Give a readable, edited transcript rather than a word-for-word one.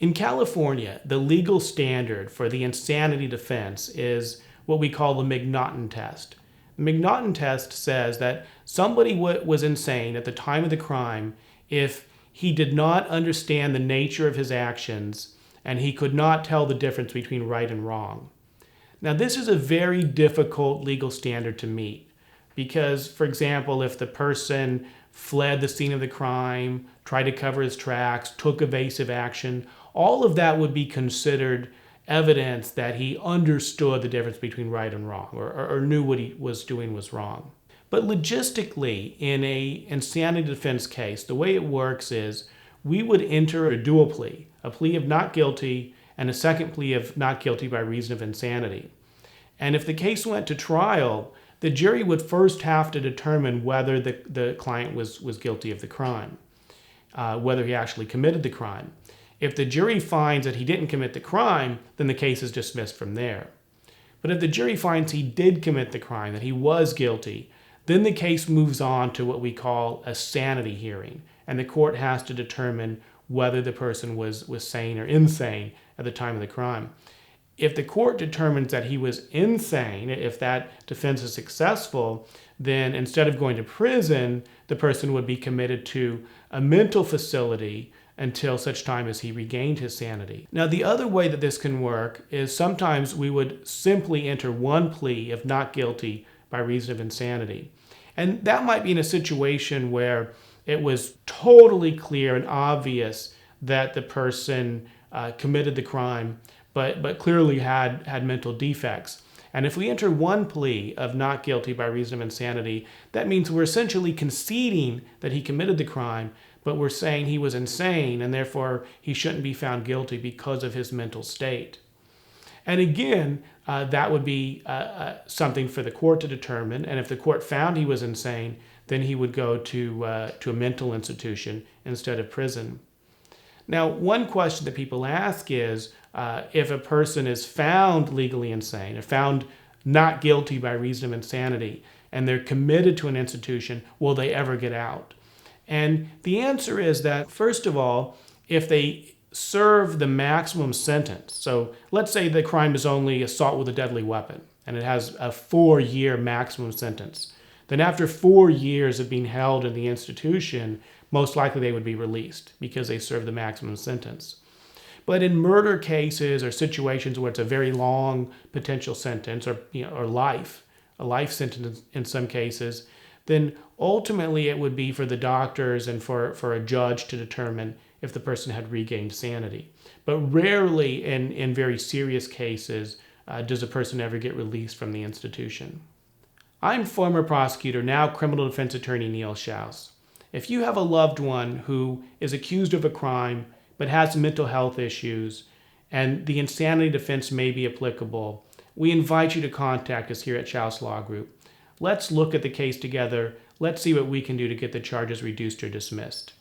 In California, the legal standard for the insanity defense is what we call the McNaughton test. The McNaughton test says that somebody was insane at the time of the crime if he did not understand the nature of his actions and he could not tell the difference between right and wrong. Now, this is a very difficult legal standard to meet because, for example, if the person fled the scene of the crime, tried to cover his tracks, took evasive action, all of that would be considered evidence that he understood the difference between right and wrong or knew what he was doing was wrong. But logistically, in a insanity defense case, the way it works is we would enter a dual plea, a plea of not guilty and a second plea of not guilty by reason of insanity. And if the case went to trial, the jury would first have to determine whether the client was guilty of the crime, whether he actually committed the crime. If the jury finds that he didn't commit the crime, then the case is dismissed from there. But if the jury finds he did commit the crime, that he was guilty, then the case moves on to what we call a sanity hearing, and the court has to determine whether the person was sane or insane at the time of the crime. If the court determines that he was insane, if that defense is successful, then instead of going to prison, the person would be committed to a mental facility until such time as he regained his sanity. Now, the other way that this can work is sometimes we would simply enter one plea of not guilty by reason of insanity. And that might be in a situation where it was totally clear and obvious that the person committed the crime, but clearly had mental defects. And if we enter one plea of not guilty by reason of insanity, that means we're essentially conceding that he committed the crime, but we're saying he was insane and therefore he shouldn't be found guilty because of his mental state. And again, that would be something for the court to determine. And if the court found he was insane, then he would go to a mental institution instead of prison. Now, one question that people ask is, if a person is found legally insane or found not guilty by reason of insanity and they're committed to an institution, will they ever get out? And the answer is that, first of all, if they serve the maximum sentence, so let's say the crime is only assault with a deadly weapon and it has a 4-year maximum sentence, then after 4 years of being held in the institution, most likely they would be released because they served the maximum sentence. But in murder cases or situations where it's a very long potential sentence or a life sentence in some cases, then ultimately it would be for the doctors and for a judge to determine if the person had regained sanity. But rarely in very serious cases does a person ever get released from the institution. I'm former prosecutor, now criminal defense attorney Neil Shouse. If you have a loved one who is accused of a crime but has mental health issues and the insanity defense may be applicable, we invite you to contact us here at Shouse Law Group. Let's look at the case together. Let's see what we can do to get the charges reduced or dismissed.